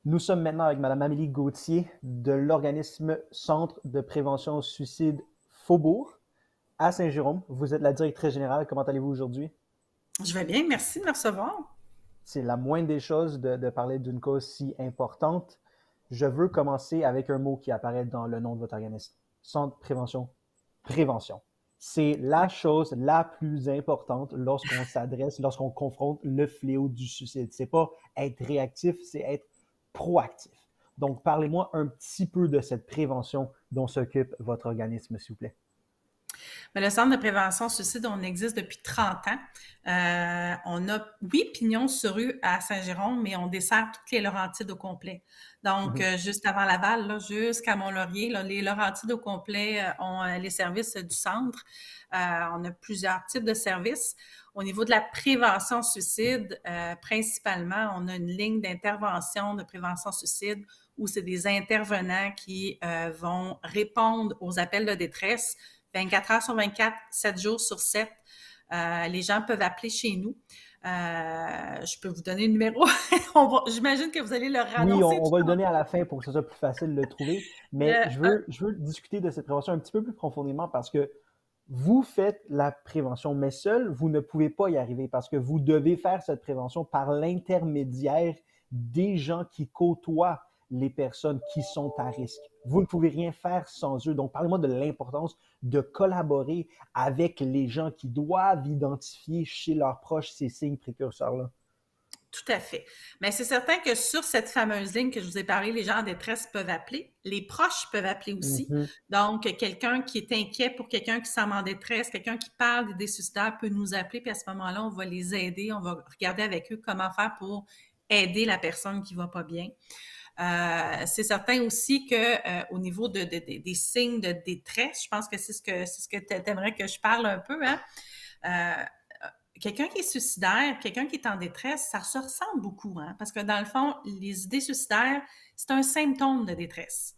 Nous sommes maintenant avec Mme Amélie Gauthier de l'organisme Centre de prévention au suicide Faubourg à Saint-Jérôme. Vous êtes la directrice générale. Comment allez-vous aujourd'hui? Je vais bien, merci de me recevoir. C'est la moindre des choses de parler d'une cause si importante. Je veux commencer avec un mot qui apparaît dans le nom de votre organisme. Centre de prévention. Prévention. C'est la chose la plus importante lorsqu'on s'adresse, lorsqu'on confronte le fléau du suicide. C'est pas être réactif, c'est être proactif. Donc, parlez-moi un petit peu de cette prévention dont s'occupe votre organisme, s'il vous plaît. Mais le Centre de prévention suicide, on existe depuis 30 ans. On a, oui, pignon sur rue à Saint-Jérôme, mais on dessert toutes les Laurentides au complet. Donc, juste avant Laval, là, jusqu'à Mont-Laurier, là, les Laurentides au complet ont les services du centre. On a plusieurs types de services. Au niveau de la prévention suicide, principalement, on a une ligne d'intervention de prévention suicide où c'est des intervenants qui vont répondre aux appels de détresse 24 heures sur 24, 7 jours sur 7. Les gens peuvent appeler chez nous. Je peux vous donner le numéro. J'imagine que vous allez le Oui, annoncer on va le tout donner à la fin pour que ce soit plus facile de le trouver. Mais le, je veux discuter de cette prévention un petit peu plus profondément parce que vous faites la prévention, mais seul, vous ne pouvez pas y arriver parce que vous devez faire cette prévention par l'intermédiaire des gens qui côtoient les personnes qui sont à risque. Vous ne pouvez rien faire sans eux. Donc, parlez-moi de l'importance de collaborer avec les gens qui doivent identifier chez leurs proches ces signes précurseurs-là. Tout à fait. Mais c'est certain que sur cette fameuse ligne que je vous ai parlé, les gens en détresse peuvent appeler. Les proches peuvent appeler aussi. Mhm. Donc, quelqu'un qui est inquiet pour quelqu'un qui semble en détresse, quelqu'un qui parle d'idées suicidaires peut nous appeler. Puis à ce moment-là, on va les aider. On va regarder avec eux comment faire pour aider la personne qui va pas bien. C'est certain aussi que au niveau des signes de détresse, je pense que c'est ce que tu aimerais que je parle un peu, hein? Quelqu'un qui est suicidaire, quelqu'un qui est en détresse, ça se ressemble beaucoup, hein? Parce que dans le fond, les idées suicidaires, c'est un symptôme de détresse.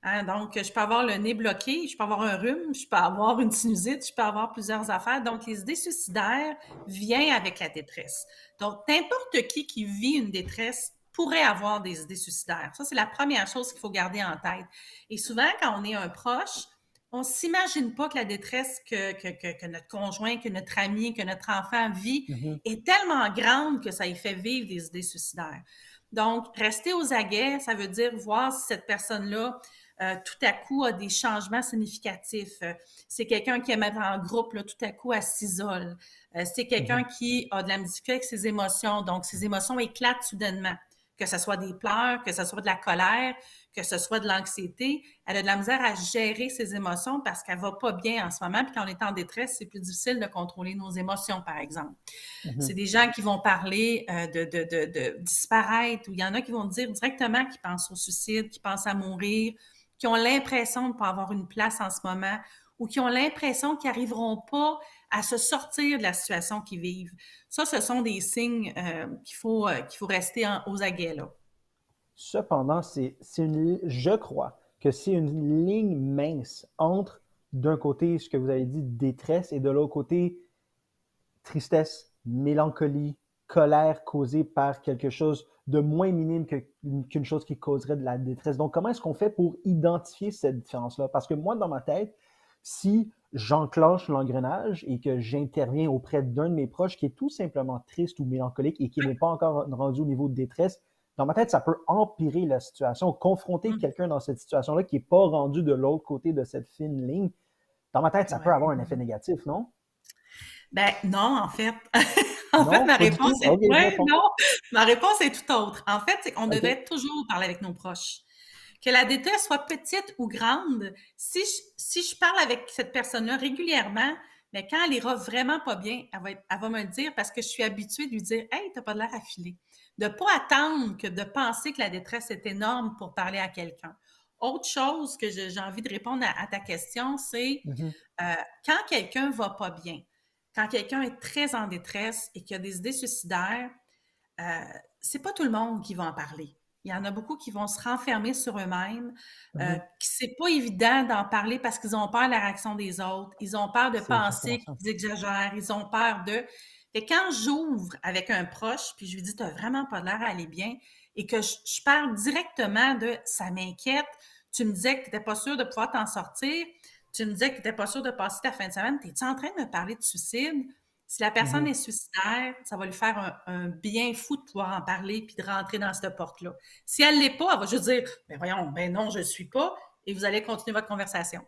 Hein? Donc, je peux avoir le nez bloqué, je peux avoir un rhume, je peux avoir une sinusite, je peux avoir plusieurs affaires. Donc, les idées suicidaires viennent avec la détresse. Donc, n'importe qui vit une détresse pourrait avoir des idées suicidaires. Ça, c'est la première chose qu'il faut garder en tête. Et souvent, quand on est un proche, on s'imagine pas que la détresse que notre conjoint, que notre ami, que notre enfant vit Mhm. est tellement grande que ça y fait vivre des idées suicidaires. Donc, rester aux aguets, ça veut dire voir si cette personne-là, tout à coup, a des changements significatifs. C'est quelqu'un qui aime être en groupe, là, tout à coup, elle s'isole. C'est quelqu'un qui a de la difficulté avec ses émotions. Donc, ses émotions éclatent soudainement. Que ce soit des pleurs, que ce soit de la colère, que ce soit de l'anxiété. Elle a de la misère à gérer ses émotions parce qu'elle va pas bien en ce moment. Puis quand on est en détresse, c'est plus difficile de contrôler nos émotions, par exemple. C'est Mhm. des gens qui vont parler de disparaître, ou il y en a qui vont dire directement qu'ils pensent au suicide, qu'ils pensent à mourir, qui ont l'impression de ne pas avoir une place en ce moment, ou qui ont l'impression qu'ils n'arriveront pas à se sortir de la situation qu'ils vivent. Ça, ce sont des signes qu'il faut rester aux aguets, là. Cependant, je crois que c'est une ligne mince entre, d'un côté, ce que vous avez dit, détresse, et de l'autre côté, tristesse, mélancolie, colère causée par quelque chose de moins minime qu'une chose qui causerait de la détresse. Donc, comment est-ce qu'on fait pour identifier cette différence-là? Parce que moi, dans ma tête, si j'enclenche l'engrenage et que j'interviens auprès d'un de mes proches qui est tout simplement triste ou mélancolique et qui n'est pas encore rendu au niveau de détresse, dans ma tête, ça peut empirer la situation. Confronter quelqu'un dans cette situation-là qui n'est pas rendu de l'autre côté de cette fine ligne, dans ma tête, ça peut Ouais. avoir un effet négatif, non? Ben non, en fait. En fait, Non, ma pas du réponse tout. est Ok, je me ouais, trompe. non, ma réponse est tout autre. En fait, c'est qu'on Ok. devrait toujours parler avec nos proches. Que la détresse soit petite ou grande, si je parle avec cette personne-là régulièrement, mais quand elle ira vraiment pas bien, elle va me le dire parce que je suis habituée de lui dire Hey, t'as pas de l'air à filer. De pas attendre que de penser que la détresse est énorme pour parler à quelqu'un. Autre chose que j'ai envie de répondre à ta question, c'est Mhm. quand quelqu'un va pas bien, quand quelqu'un est très en détresse et qu'il a des idées suicidaires, euh, c'est pas tout le monde qui va en parler. Il y en a beaucoup qui vont se renfermer sur eux-mêmes. Mhm. C'est pas évident d'en parler parce qu'ils ont peur de la réaction des autres. Ils ont peur de C'est exactement penser ça. qu'ils exagèrent. Ils ont peur de. Et quand j'ouvre avec un proche, puis je lui dis, t'as vraiment pas l'air à aller bien, et que je parle directement de « ça m'inquiète », tu me disais que tu n'étais pas sûr de pouvoir t'en sortir, tu me disais que tu n'étais pas sûr de passer ta fin de semaine, es-tu en train de me parler de suicide? Si la personne est suicidaire, ça va lui faire un bien fou de pouvoir en parler puis de rentrer dans cette porte-là. Si elle ne l'est pas, elle va juste dire « ben voyons, ben non, je ne suis pas » et vous allez continuer votre conversation.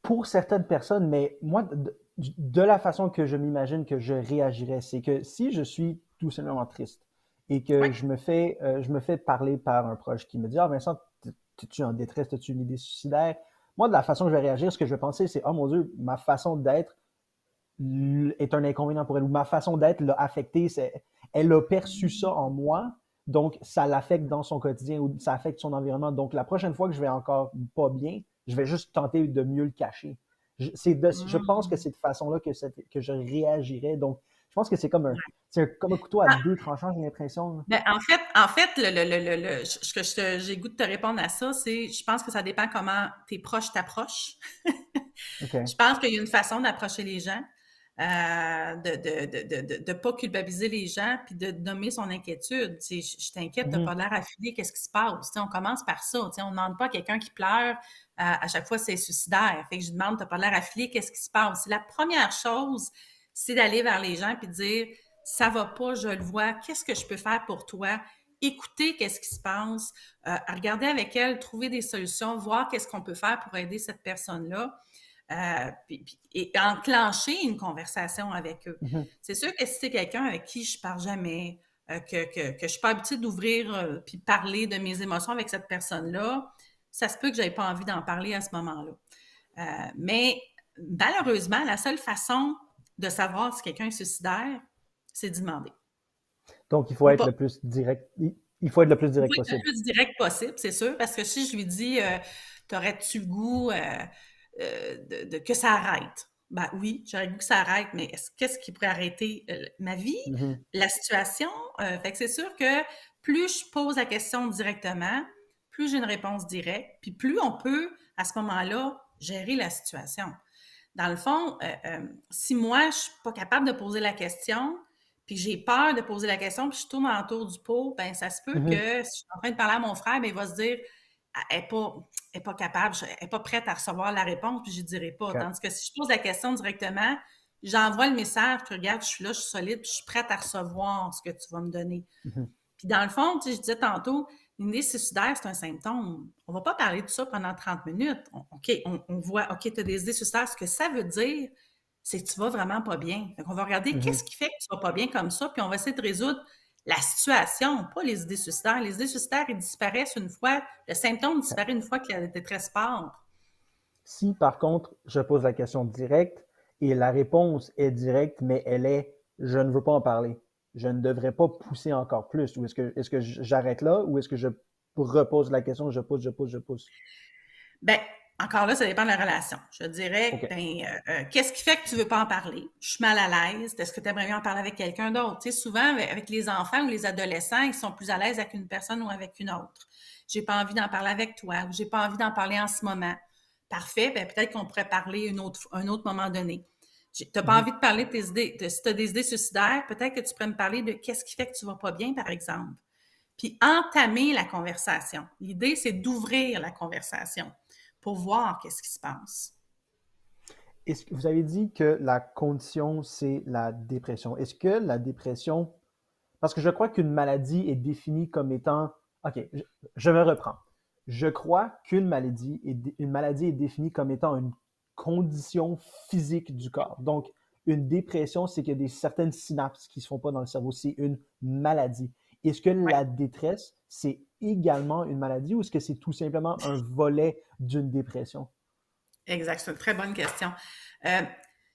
Pour certaines personnes, mais moi, de la façon que je m'imagine que je réagirais, c'est que si je suis tout simplement triste et que Oui. je me fais parler par un proche qui me dit « Ah Vincent, es-tu en détresse, as-tu une idée suicidaire? » Moi, de la façon que je vais réagir, ce que je vais penser, c'est « Oh mon Dieu, ma façon d'être est un inconvénient pour elle, ou ma façon d'être l'a affecté, elle a perçu ça en moi, donc ça l'affecte dans son quotidien ou ça affecte son environnement. Donc la prochaine fois que je vais encore pas bien, je vais juste tenter de mieux le cacher. Je pense que c'est de façon-là que je réagirais. Donc, je pense que c'est comme un couteau à deux tranchants, j'ai l'impression. Ben, en fait j'ai goût de te répondre à ça, c'est je pense que ça dépend comment tes proches t'approchent. OK. Je pense qu'il y a une façon d'approcher les gens, de pas culpabiliser les gens, puis de nommer son inquiétude. Tu sais, je t'inquiète, t'as pas l'air affilé, qu'est-ce qui se passe? Tu sais, on commence par ça. Tu sais, on ne demande pas à quelqu'un qui pleure à chaque fois c'est suicidaire. Fait que je demande, t'as pas l'air affilé, qu'est-ce qui se passe? La première chose, c'est d'aller vers les gens puis de dire ça va pas, je le vois, qu'est-ce que je peux faire pour toi? Écouter qu'est-ce qui se passe, regarder avec elle, trouver des solutions, voir qu'est-ce qu'on peut faire pour aider cette personne-là. Et enclencher une conversation avec eux. C'est sûr que si c'est quelqu'un avec qui je parle jamais, que je suis pas habituée d'ouvrir puis parler de mes émotions avec cette personne-là, ça se peut que j'avais pas envie d'en parler à ce moment-là. Mais malheureusement, la seule façon de savoir si quelqu'un est suicidaire, c'est d'y demander. Donc, il faut être le plus direct. Il faut être le plus direct Il faut être possible. le plus direct possible, c'est sûr, parce que si je lui dis t'aurais-tu le goût que ça arrête? Ben oui, j'aurais le goût que ça arrête, mais qu'est-ce qui pourrait arrêter ma vie, la situation? Fait que c'est sûr que plus je pose la question directement, plus j'ai une réponse directe, puis plus on peut, à ce moment-là, gérer la situation. Dans le fond, si moi, je ne suis pas capable de poser la question, puis j'ai peur de poser la question, puis je tourne autour du pot, ben ça se peut que si je suis en train de parler à mon frère, ben il va se dire elle n'est pas capable, elle n'est pas prête à recevoir la réponse, puis je ne dirai pas. Okay. Tandis que si je pose la question directement, j'envoie le message, puis regarde, je suis là, je suis solide, puis je suis prête à recevoir ce que tu vas me donner. Puis dans le fond, tu sais, je disais tantôt, une idée suicidaire, c'est un symptôme. On ne va pas parler de ça pendant 30 minutes. On voit, OK, tu as des idées suicidaires. Ce que ça veut dire, c'est que tu vas vraiment pas bien. Donc, on va regarder qu'est-ce qui fait que tu vas pas bien comme ça, puis on va essayer de résoudre la situation, pas les idées suicidaires. Les idées suicidaires, ils disparaissent une fois, le symptôme disparaît une fois que la détresse part. Si, par contre, je pose la question directe et la réponse est directe, mais elle est « je ne veux pas en parler », je ne devrais pas pousser encore plus. Ou est-ce que j'arrête là ou est-ce que je repose la question, je pousse? Bien, encore là, ça dépend de la relation. Je dirais, Okay. Qu'est-ce qui fait que tu ne veux pas en parler? Je suis mal à l'aise. Est-ce que tu aimerais bien en parler avec quelqu'un d'autre? Tu sais, souvent, avec les enfants ou les adolescents, ils sont plus à l'aise avec une personne ou avec une autre. J'ai pas envie d'en parler avec toi ou j'ai pas envie d'en parler en ce moment. Parfait, bien, peut-être qu'on pourrait parler un autre moment donné. Tu n'as pas envie de parler de tes idées. Si tu as des idées suicidaires, peut-être que tu pourrais me parler de qu'est-ce qui fait que tu ne vas pas bien, par exemple. Puis entamer la conversation. L'idée, c'est d'ouvrir la conversation pour voir qu'est-ce qui se passe. Est-ce que vous avez dit que la condition, c'est la dépression. Est-ce que la dépression, parce que je crois qu'une maladie est définie comme étant, OK, je me reprends. Je crois qu'une maladie est définie comme étant une condition physique du corps. Donc, une dépression, c'est qu'il y a certaines synapses qui ne se font pas dans le cerveau. C'est une maladie. Est-ce que la détresse, c'est également une maladie ou est-ce que c'est tout simplement un volet d'une dépression? Exact, c'est une très bonne question.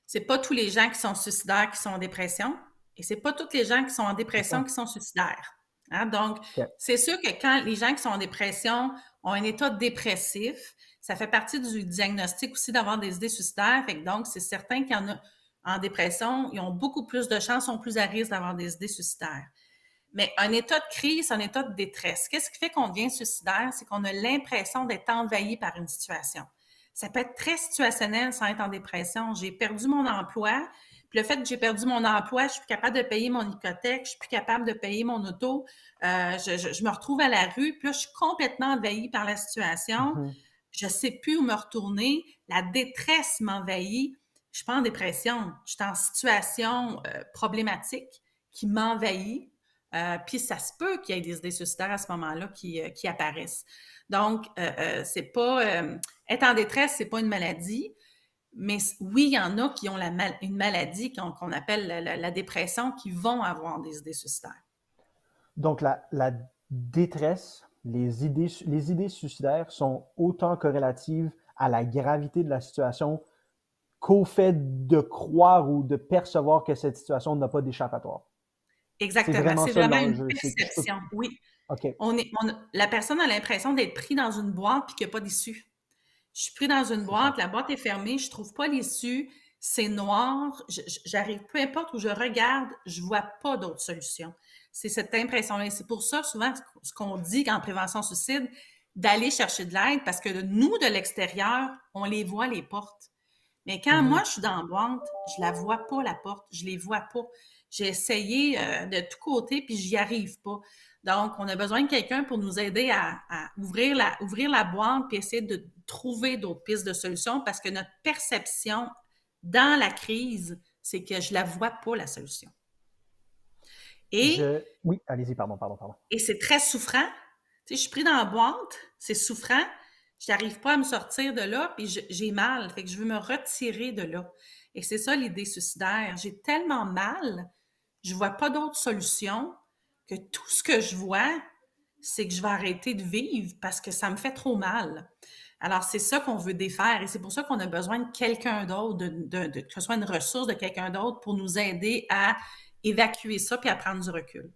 C'est pas tous les gens qui sont suicidaires qui sont en dépression et c'est pas tous les gens qui sont en dépression qui sont suicidaires. Hein? Donc, c'est sûr que quand les gens qui sont en dépression ont un état dépressif, ça fait partie du diagnostic aussi d'avoir des idées suicidaires. Fait que donc, c'est certain qu'il y en a en dépression, ils ont beaucoup plus de chances, sont plus à risque d'avoir des idées suicidaires. Mais un état de crise, un état de détresse. Qu'est-ce qui fait qu'on devient suicidaire? C'est qu'on a l'impression d'être envahi par une situation. Ça peut être très situationnel sans être en dépression. J'ai perdu mon emploi, Puis le fait que j'ai perdu mon emploi, je suis plus capable de payer mon hypothèque, je suis plus capable de payer mon auto, je me retrouve à la rue, puis là, je suis complètement envahie par la situation. Mhm. Je sais plus où me retourner. La détresse m'envahit. Je suis pas en dépression. Je suis en situation problématique qui m'envahit. Puis ça se peut qu'il y ait des idées suicidaires à ce moment-là qui apparaissent. Donc, c'est pas être en détresse, c'est pas une maladie. Mais oui, il y en a qui ont une maladie qu'on appelle la dépression qui vont avoir des idées suicidaires. Donc, la détresse, les idées suicidaires sont autant corrélatives à la gravité de la situation qu'au fait de croire ou de percevoir que cette situation n'a pas d'échappatoire. C'est Exactement. vraiment C'est ça vraiment une l'enjeu. perception. Oui. OK. La personne a l'impression d'être pris dans une boîte et qu'il n'y a pas d'issue. Je suis pris dans une boîte, la boîte est fermée, je ne trouve pas l'issue, c'est noir, j'arrive, peu importe où je regarde, je ne vois pas d'autre solution. C'est cette impression-là. C'est pour ça, souvent, ce qu'on dit en prévention suicide, d'aller chercher de l'aide, parce que nous, de l'extérieur, on les voit, les portes. Mais quand moi, je suis dans la boîte, je la vois pas, la porte, je les vois pas. J'ai essayé de tous côtés, puis j'y arrive pas. Donc, on a besoin de quelqu'un pour nous aider à ouvrir la boîte puis essayer de trouver d'autres pistes de solutions parce que notre perception dans la crise, c'est que je la vois pas, la solution. Oui, allez-y, pardon. Et c'est très souffrant. Tu sais, je suis pris dans la boîte, c'est souffrant. Je n'arrive pas à me sortir de là, puis j'ai mal. Fait que je veux me retirer de là. Et c'est ça l'idée suicidaire. J'ai tellement mal, je vois pas d'autre solution que tout ce que je vois, c'est que je vais arrêter de vivre parce que ça me fait trop mal. Alors, c'est ça qu'on veut défaire et c'est pour ça qu'on a besoin de quelqu'un d'autre, que ce soit une ressource de quelqu'un d'autre pour nous aider à évacuer ça puis à prendre du recul.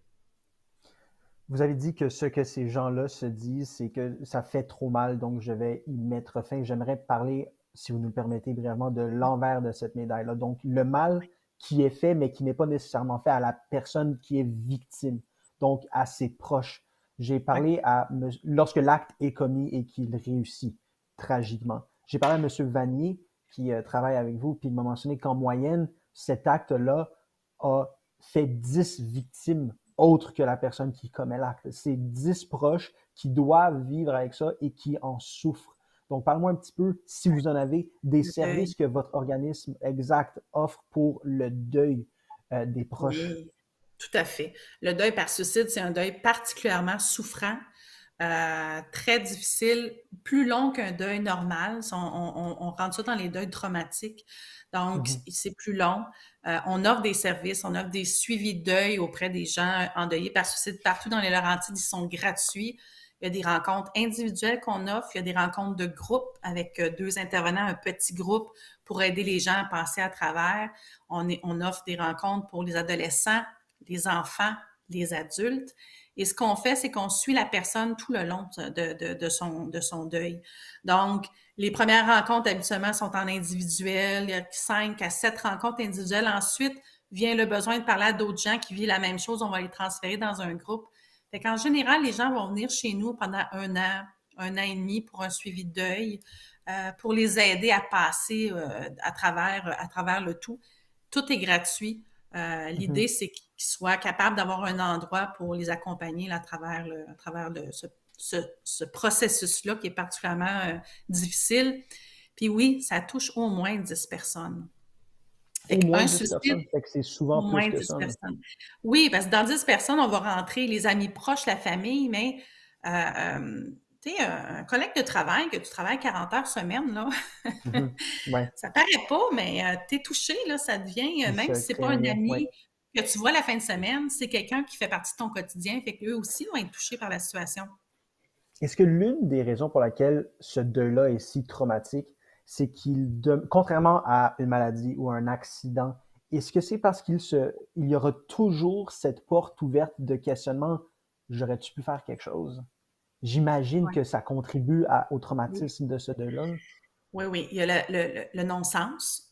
Vous avez dit que ce que ces gens-là se disent, c'est que ça fait trop mal, donc je vais y mettre fin. J'aimerais parler, si vous nous le permettez brièvement, de l'envers de cette médaille-là. Donc, le mal qui est fait, mais qui n'est pas nécessairement fait à la personne qui est victime, donc à ses proches. J'ai parlé lorsque l'acte est commis et qu'il réussit tragiquement. J'ai parlé à M. Vanier, qui travaille avec vous, puis il m'a mentionné qu'en moyenne, cet acte-là a fait 10 victimes autres que la personne qui commet l'acte. C'est 10 proches qui doivent vivre avec ça et qui en souffrent. Donc, parle-moi un petit peu, si vous en avez, des services que votre organisme exact offre pour le deuil des proches. Oui, tout à fait. Le deuil par suicide, c'est un deuil particulièrement souffrant, très difficile, plus long qu'un deuil normal. On rentre ça dans les deuils traumatiques. Donc, c'est plus long. On offre des services, on offre des suivis de deuil auprès des gens endeuillés par suicide partout dans les Laurentides. Ils sont gratuits. Il y a des rencontres individuelles qu'on offre. Il y a des rencontres de groupe avec 2 intervenants, un petit groupe pour aider les gens à passer à travers. On offre des rencontres pour les adolescents, les enfants, les adultes. Et ce qu'on fait, c'est qu'on suit la personne tout le long de son deuil. Donc, les premières rencontres, habituellement, sont en individuel. Il y a 5 à 7 rencontres individuelles. Ensuite, vient le besoin de parler à d'autres gens qui vivent la même chose. On va les transférer dans un groupe. Fait qu'en général, les gens vont venir chez nous pendant 1 an et demi pour un suivi de deuil, pour les aider à passer à travers le tout. Tout est gratuit. L'idée, c'est qu'ils soient capables d'avoir un endroit pour les accompagner à travers ce processus-là qui est particulièrement difficile. Puis oui, ça touche au moins 10 personnes. Au moins 10 personnes, fait que c'est souvent plus que ça. Oui, parce que dans 10 personnes, on va rentrer les amis proches, la famille, mais tu sais, un collègue de travail, que tu travailles 40 heures semaine, là, ça paraît pas, mais tu es touché, là, ça devient, même si c'est pas un ami que tu vois la fin de semaine, c'est quelqu'un qui fait partie de ton quotidien, fait qu'eux aussi vont être touchés par la situation. Est-ce que l'une des raisons pour laquelle ce deuil-là est si traumatique, c'est contrairement à une maladie ou un accident, est-ce que c'est parce qu'il y aura toujours cette porte ouverte de questionnement, j'aurais-tu pu faire quelque chose? J'imagine que ça contribue au traumatisme de ce deuil-là. Oui, oui. Il y a le non-sens.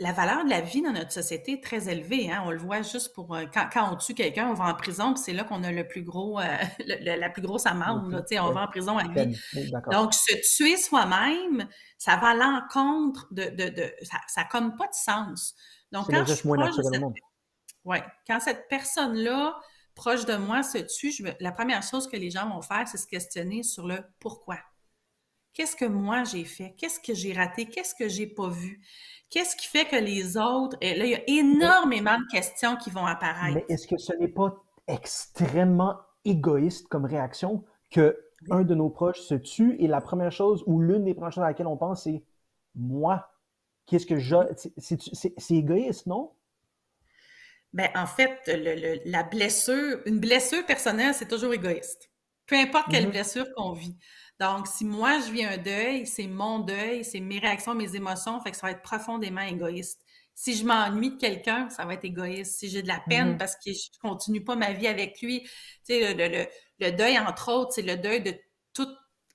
la valeur de la vie dans notre société est très élevée. Hein? On le voit juste pour quand on tue quelqu'un, on va en prison, puis c'est là qu'on a le plus gros, la plus grosse amende. Là, on va en prison à vie. Oui, d'accord. Donc, se tuer soi-même, ça va à l'encontre ça n'a comme pas de sens. Donc, C'est le quand je geste suis moins proche de naturel au cette, monde. ouais, quand cette personne-là, proche de moi, se tue, la première chose que les gens vont faire, c'est se questionner sur le pourquoi. Qu'est-ce que moi j'ai fait? Qu'est-ce que j'ai raté? Qu'est-ce que j'ai pas vu? Qu'est-ce qui fait que les autres... Et là, il y a énormément de questions qui vont apparaître. Mais est-ce que ce n'est pas extrêmement égoïste comme réaction que un de nos proches se tue et la première chose ou l'une des premières choses à laquelle on pense, c'est moi. Qu'est-ce que je... C'est égoïste, non? Ben, en fait, la blessure, une blessure personnelle, c'est toujours égoïste. Peu importe quelle blessure qu'on vit. Donc, si moi, je vis un deuil, c'est mon deuil, c'est mes réactions, mes émotions, fait que ça va être profondément égoïste. Si je m'ennuie de quelqu'un, ça va être égoïste. Si j'ai de la peine parce que je continue pas ma vie avec lui, tu sais, le deuil, entre autres, c'est le deuil de tous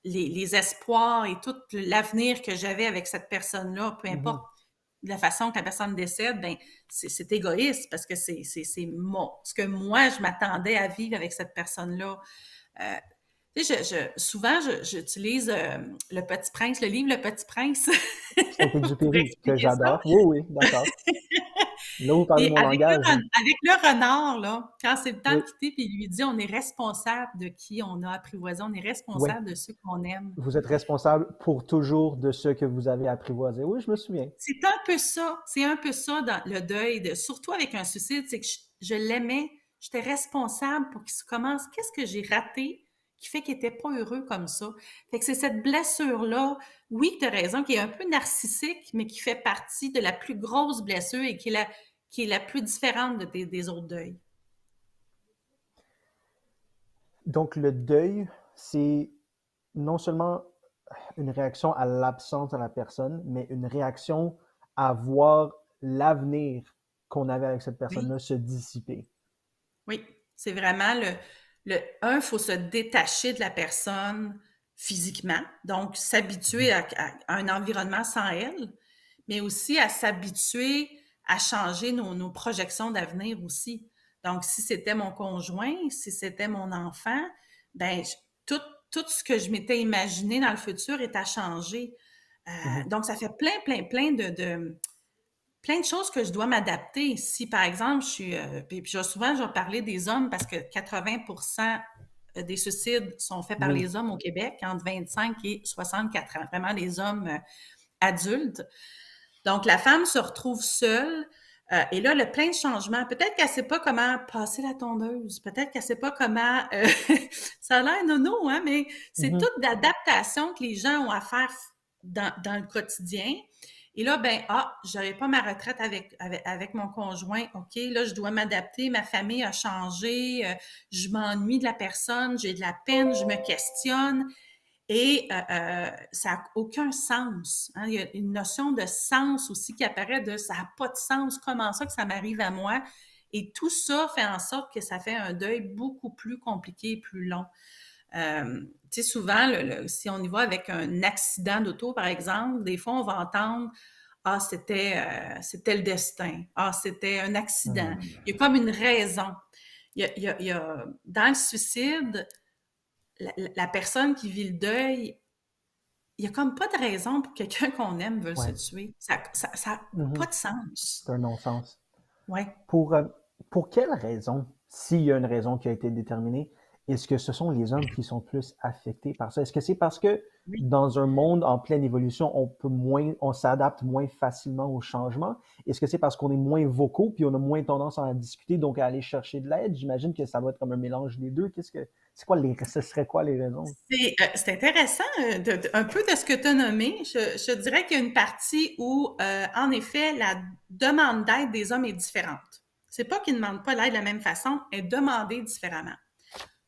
les espoirs et tout l'avenir que j'avais avec cette personne-là, peu importe de la façon que la personne décède, ben c'est égoïste parce que c'est ce que moi, je m'attendais à vivre avec cette personne-là. Souvent, j'utilise Le Petit Prince, le livre Le Petit Prince. Pour Saint-Exupéry, que expliquer ça. j'adore. Oui, oui, d'accord. Là, vous parlez de Et mon langage. avec le renard, là, quand c'est le temps Oui, de quitter, puis il lui dit on est responsable de qui on a apprivoisé, on est oui. responsable de ceux qu'on aime. Vous êtes responsable pour toujours de ce que vous avez apprivoisé. Oui, je me souviens. C'est un peu ça dans le deuil, surtout avec un suicide, c'est que je l'aimais, j'étais responsable pour qu'il se commence. Qu'est-ce que j'ai raté qui fait qu'il n'était pas heureux comme ça? Fait que c'est cette blessure-là, oui, tu as raison, qui est un peu narcissique, mais qui fait partie de la plus grosse blessure et qui est la plus différente des autres deuils. Donc, le deuil, c'est non seulement une réaction à l'absence de la personne, mais une réaction à voir l'avenir qu'on avait avec cette Oui. personne-là se dissiper. Oui, c'est vraiment il faut se détacher de la personne physiquement, donc s'habituer à un environnement sans elle, mais aussi à s'habituer à changer nos projections d'avenir aussi. Donc, si c'était mon conjoint, si c'était mon enfant, ben tout, tout ce que je m'étais imaginé dans le futur est à changer. Donc, ça fait plein plein de choses que je dois m'adapter. Si, par exemple, puis souvent, je vais parler des hommes parce que 80% des suicides sont faits par Oui. les hommes au Québec, entre 25 et 64 ans, vraiment les hommes adultes. Donc, la femme se retrouve seule. Et là, le plein de changements. Peut-être qu'elle ne sait pas comment passer la tondeuse. Peut-être qu'elle ne sait pas comment... ça a l'air nono, hein, mais c'est Mhm. toute l'adaptation que les gens ont à faire dans le quotidien. Et là, je n'aurai pas ma retraite avec mon conjoint. OK, là, je dois m'adapter. Ma famille a changé. Je m'ennuie de la personne. J'ai de la peine. Je me questionne. Et ça n'a aucun sens. Hein? Il y a une notion de sens aussi qui apparaît de ça n'a pas de sens. Comment ça que ça m'arrive à moi? Et tout ça fait en sorte que ça fait un deuil beaucoup plus compliqué et plus long. Tu sais, souvent, si on y va avec un accident d'auto, par exemple, des fois, on va entendre ah, c'était le destin. Ah, c'était un accident. Il y a comme une raison. Dans le suicide, la personne qui vit le deuil, il n'y a comme pas de raison pour quelqu'un qu'on aime veut se Ouais. tuer. Ça n'a pas Mhm. de sens. C'est un non-sens. Ouais. Pour, euh, pour quelle raison, s'il y a une raison qui a été déterminée, est-ce que ce sont les hommes qui sont plus affectés par ça? Est-ce que c'est parce que Oui. dans un monde en pleine évolution, on s'adapte moins facilement au changement? Est-ce que c'est parce qu'on est moins vocaux puis on a moins tendance à en discuter, donc à aller chercher de l'aide? J'imagine que ça va être comme un mélange des deux. Ce serait quoi les raisons? C'est intéressant, un peu de ce que tu as nommé. Je dirais qu'il y a une partie où, en effet, la demande d'aide des hommes est différente. C'est pas qu'ils ne demandent pas l'aide de la même façon, elle est demandée différemment.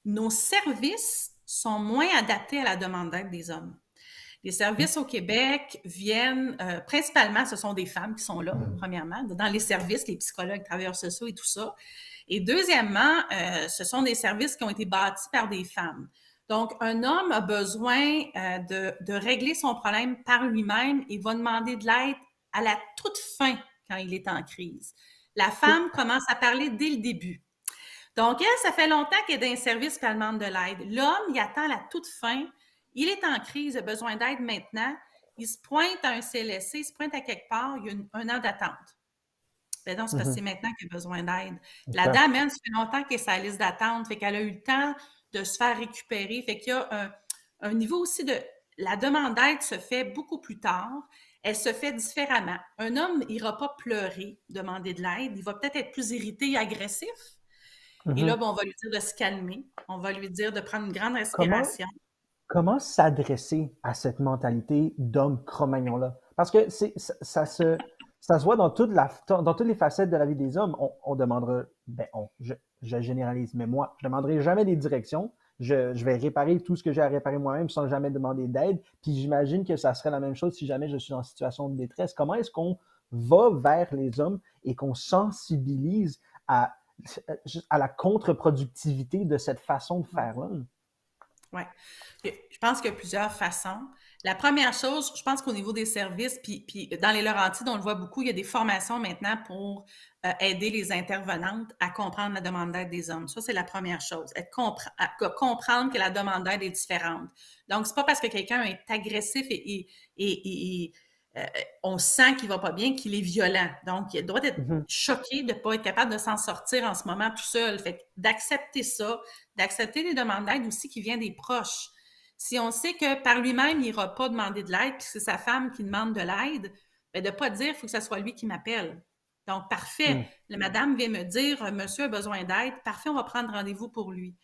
Nos services sont moins adaptés à la demande d'aide des hommes. Les services au Québec viennent, principalement, ce sont des femmes qui sont là, premièrement, dans les services, les psychologues, travailleurs sociaux et tout ça. Et deuxièmement, ce sont des services qui ont été bâtis par des femmes. Donc, un homme a besoin de régler son problème par lui-même et va demander de l'aide à la toute fin quand il est en crise. La femme commence à parler dès le début. Donc, elle, ça fait longtemps qu'elle est dans un service et elle demande de l'aide. L'homme, il attend la toute fin. Il est en crise, il a besoin d'aide maintenant. Il se pointe à un CLSC, il se pointe à quelque part, il y a un an d'attente. Ben non, c'est parce que c'est maintenant qu'il a besoin d'aide. La dame, elle, ça fait longtemps qu'elle est sur la liste d'attente, fait qu'elle a eu le temps de se faire récupérer. Fait qu'il y a un niveau aussi de... La demande d'aide se fait beaucoup plus tard. Elle se fait différemment. Un homme n'ira pas pleurer, demander de l'aide. Il va peut-être être plus irrité et agressif. Et là, bon, on va lui dire de se calmer. On va lui dire de prendre une grande respiration. Comment s'adresser à cette mentalité d'homme Cro-Magnon-là? Parce que ça se voit dans toutes les facettes de la vie des hommes. On demandera, je généralise, mais moi, je ne demanderai jamais des directions. Je vais réparer tout ce que j'ai à réparer moi-même sans jamais demander d'aide. Puis j'imagine que ça serait la même chose si jamais je suis en situation de détresse. Comment est-ce qu'on va vers les hommes et qu'on sensibilise à la contre-productivité de cette façon de faire-là? Oui. Je pense qu'il y a plusieurs façons. La première chose, je pense qu'au niveau des services, puis dans les Laurentides, on le voit beaucoup, il y a des formations maintenant pour aider les intervenantes à comprendre la demande d'aide des hommes. Ça, c'est la première chose. Comprendre que la demande d'aide est différente. Donc, c'est pas parce que quelqu'un est agressif et on sent qu'il va pas bien, qu'il est violent. Donc, il doit être choqué de ne pas être capable de s'en sortir en ce moment tout seul. Fait d'accepter ça, d'accepter les demandes d'aide aussi qui viennent des proches. Si on sait que par lui-même, il n'ira pas demander de l'aide, puis c'est sa femme qui demande de l'aide, bien de ne pas dire qu'il faut que ce soit lui qui m'appelle. Donc, parfait. La madame vient me dire, monsieur a besoin d'aide. Parfait, on va prendre rendez-vous pour lui.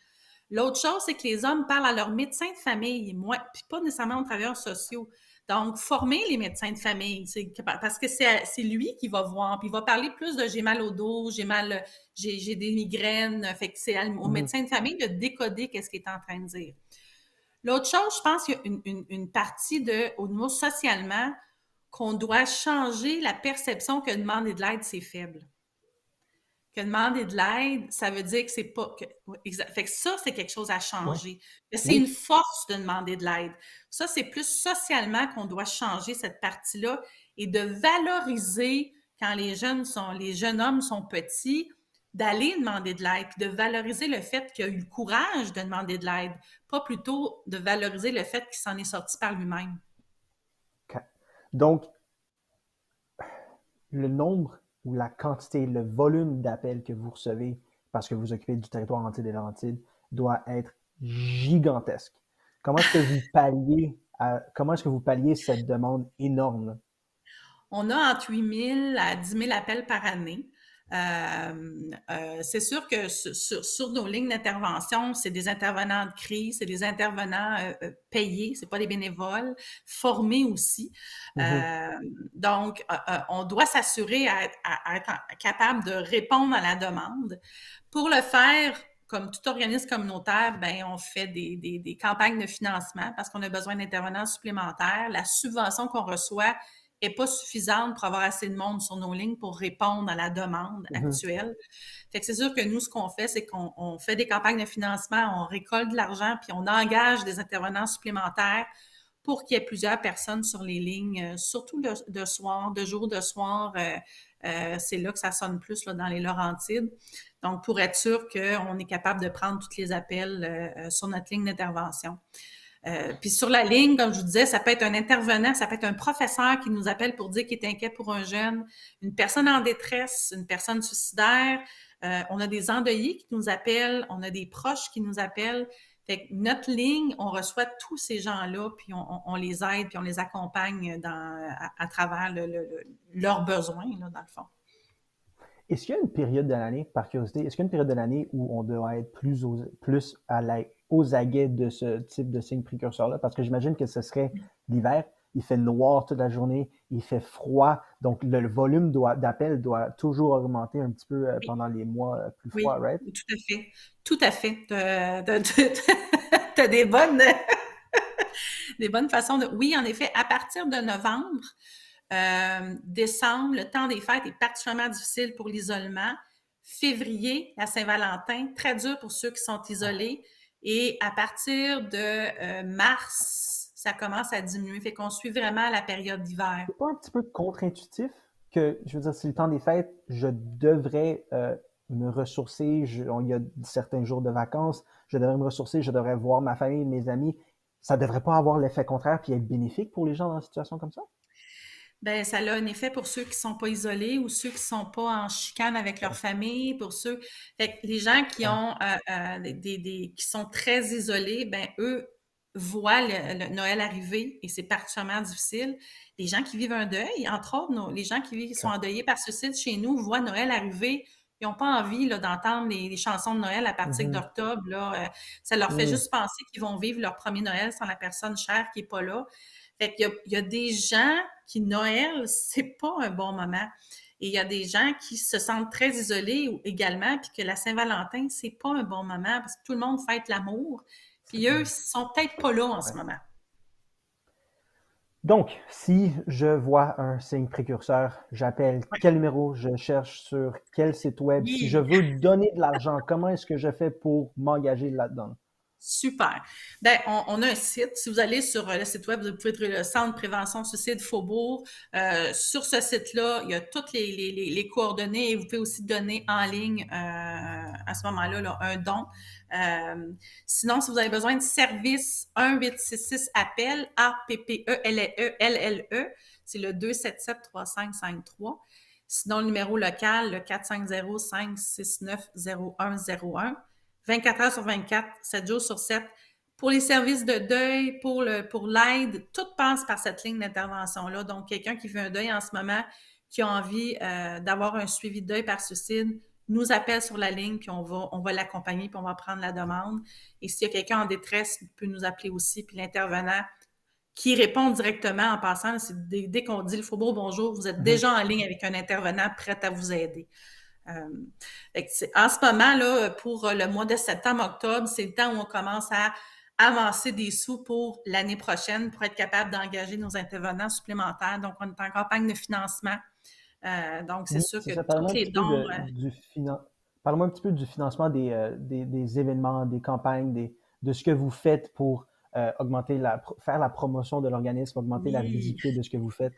L'autre chose, c'est que les hommes parlent à leur médecin de famille, puis pas nécessairement aux travailleurs sociaux. Donc, former les médecins de famille, parce que c'est lui qui va voir, puis il va parler plus de j'ai mal au dos, j'ai des migraines, fait que c'est au médecin de famille de décoder qu'est-ce qu'il est en train de dire. L'autre chose, je pense qu'il y a une partie au niveau socialement qu'on doit changer la perception que demander de l'aide, c'est faible. Que demander de l'aide, ça veut dire que c'est pas... Fait que ça, c'est quelque chose à changer. Ouais. C'est une force de demander de l'aide. Ça, c'est plus socialement qu'on doit changer cette partie-là et de valoriser quand les jeunes hommes sont petits, d'aller demander de l'aide, puis de valoriser le fait qu'il a eu le courage de demander de l'aide, pas plutôt de valoriser le fait qu'il s'en est sorti par lui-même. Okay. Donc, le nombre ou la quantité, le volume d'appels que vous recevez parce que vous occupez du territoire entier des Laurentides doit être gigantesque. Comment est-ce que vous palliez cette demande énorme là? On a entre 8 000 à 10 000 appels par année. C'est sûr que sur nos lignes d'intervention, c'est des intervenants de crise, c'est des intervenants payés, c'est pas des bénévoles, formés aussi. Donc, on doit s'assurer à être capable de répondre à la demande. Pour le faire, comme tout organisme communautaire, ben on fait des campagnes de financement parce qu'on a besoin d'intervenants supplémentaires. La subvention qu'on reçoit n'est pas suffisante pour avoir assez de monde sur nos lignes pour répondre à la demande actuelle. Fait que c'est sûr que nous, ce qu'on fait, c'est qu'on fait des campagnes de financement, on récolte de l'argent, puis on engage des intervenants supplémentaires pour qu'il y ait plusieurs personnes sur les lignes, surtout de soir, de jour, de soir. C'est là que ça sonne plus là, dans les Laurentides. Donc, pour être sûr qu'on est capable de prendre tous les appels sur notre ligne d'intervention. Puis sur la ligne, comme je vous disais, ça peut être un intervenant, ça peut être un professeur qui nous appelle pour dire qu'il est inquiet pour un jeune, une personne en détresse, une personne suicidaire. On a des endeuillés qui nous appellent, on a des proches qui nous appellent. Fait que notre ligne, on reçoit tous ces gens-là, puis on les aide, puis on les accompagne à travers leurs besoins, là, dans le fond. Est-ce qu'il y a une période de l'année, par curiosité, est-ce qu'il y a une période de l'année où on doit être plus aux aguets de ce type de signe précurseur-là? Parce que j'imagine que ce serait l'hiver, il fait noir toute la journée, il fait froid, donc le volume d'appels doit toujours augmenter un petit peu pendant les mois plus froids, right? Oui, tout à fait. Tout à fait. Tu as des bonnes façons de... Oui, en effet, à partir de novembre, décembre, le temps des fêtes est particulièrement difficile pour l'isolement. Février, la Saint-Valentin, très dur pour ceux qui sont isolés. Et à partir de mars, ça commence à diminuer. Fait qu'on suit vraiment la période d'hiver. C'est pas un petit peu contre-intuitif que, je veux dire, c'est le temps des fêtes, je devrais me ressourcer. Il y a certains jours de vacances, je devrais me ressourcer, je devrais voir ma famille, mes amis. Ça devrait pas avoir l'effet contraire puis être bénéfique pour les gens dans une situation comme ça? Ben, ça a un effet pour ceux qui sont pas isolés ou ceux qui sont pas en chicane avec leur Ouais, famille, pour ceux, fait que les gens qui ouais. ont qui sont très isolés, ben eux voient le Noël arriver et c'est particulièrement difficile. Les gens qui vivent un deuil, entre autres, les gens qui sont OK. endeuillés par suicide chez nous voient Noël arriver. Ils n'ont pas envie là, d'entendre les chansons de Noël à partir Mhm. d'octobre. Là, ça leur fait Mm. juste penser qu'ils vont vivre leur premier Noël sans la personne chère qui est pas là. Fait qu'il y a des gens qui, Noël, c'est pas un bon moment. Et il y a des gens qui se sentent très isolés également, puis que la Saint-Valentin, c'est pas un bon moment parce que tout le monde fête l'amour. Puis eux, ils sont peut-être pas là en ce Ouais. moment. Donc, si je vois un signe précurseur, j'appelle Ouais. quel numéro, je cherche sur quel site web. Si je Oui. veux donner de l'argent, comment est-ce que je fais pour m'engager là-dedans? Super. Ben, on a un site. Si vous allez sur le site web, vous pouvez trouver le Centre prévention suicide Faubourg. Sur ce site-là, il y a toutes les coordonnées et vous pouvez aussi donner en ligne à ce moment-là là, un don. Sinon, si vous avez besoin de service 1866 appel APPELLE, c'est le 277-3553. Sinon, le numéro local, le 450-569-0101. 24 heures sur 24, 7 jours sur 7. Pour les services de deuil, pour l'aide, tout passe par cette ligne d'intervention-là. Donc, quelqu'un qui fait un deuil en ce moment, qui a envie d'avoir un suivi de deuil par suicide, nous appelle sur la ligne, puis on va l'accompagner, puis on va prendre la demande. Et s'il y a quelqu'un en détresse, il peut nous appeler aussi, puis l'intervenant qui répond directement en passant, c'est dès qu'on dit le Faubourg bonjour, vous êtes Mhm. déjà en ligne avec un intervenant prêt à vous aider. En ce moment, là, pour le mois de septembre-octobre, c'est le temps où on commence à avancer des sous pour l'année prochaine pour être capable d'engager nos intervenants supplémentaires. Donc, on est en campagne de financement. Donc, c'est Oui, sûr c'est que ça. tous les dons. Parle-moi un petit peu du financement des événements, des campagnes, de ce que vous faites pour faire la promotion de l'organisme, augmenter la Oui. visibilité de ce que vous faites.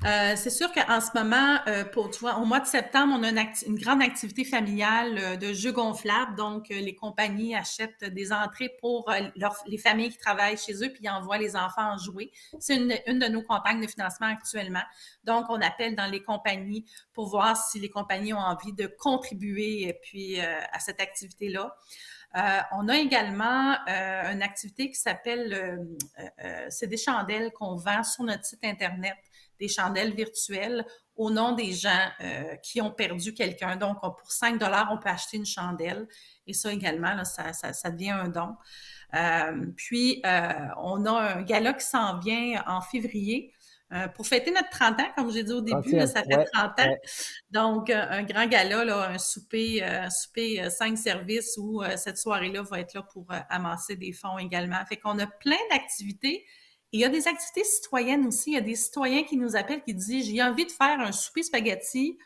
C'est sûr qu'en ce moment, tu vois, au mois de septembre, on a une grande activité familiale de jeux gonflables. Donc, les compagnies achètent des entrées pour les familles qui travaillent chez eux, puis ils envoient les enfants jouer. C'est une de nos campagnes de financement actuellement. Donc, on appelle dans les compagnies pour voir si les compagnies ont envie de contribuer puis à cette activité-là. On a également une activité qui s'appelle, c'est des chandelles qu'on vend sur notre site Internet, des chandelles virtuelles au nom des gens qui ont perdu quelqu'un. Donc, pour 5 on peut acheter une chandelle. Et ça également, là, ça devient un don. On a un gala qui s'en vient en février. Pour fêter notre 30 ans, comme j'ai dit au début, là, 30e, ça fait ouais, 30 ans. ouais. Donc, un grand gala, là, un souper 5 services où cette soirée-là va être là pour amasser des fonds également. Fait qu'on a plein d'activités. Et il y a des activités citoyennes aussi. Il y a des citoyens qui nous appellent qui disent j'ai envie de faire un souper spaghetti.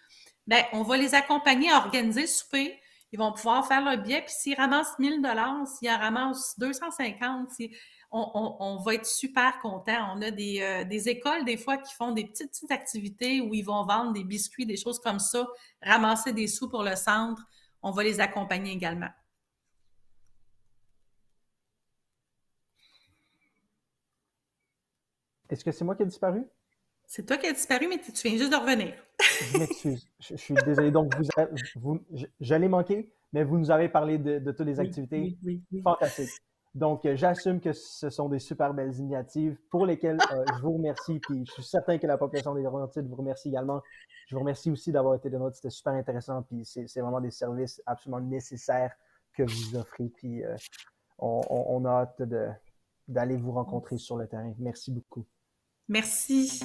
Ben, on va les accompagner à organiser le souper. Ils vont pouvoir faire leur billet, puis s'ils ramassent 1000 s'ils en ramassent 250, on va être super contents. On a des écoles, des fois, qui font des petites activités où ils vont vendre des biscuits, des choses comme ça, ramasser des sous pour le centre. On va les accompagner également. Est-ce que c'est moi qui ai disparu? C'est toi qui as disparu, mais tu viens juste de revenir. Je m'excuse. Je suis désolé. Donc, je l'ai manqué, mais vous nous avez parlé de toutes les Oui, activités. oui, oui, oui. Fantastique. Donc, j'assume que ce sont des super belles initiatives pour lesquelles je vous remercie. Puis, je suis certain que la population des Laurentides vous remercie également. Je vous remercie aussi d'avoir été de notre. C'était super intéressant. Puis, c'est vraiment des services absolument nécessaires que vous offrez. Puis, on a hâte d'aller vous rencontrer sur le terrain. Merci beaucoup. Merci.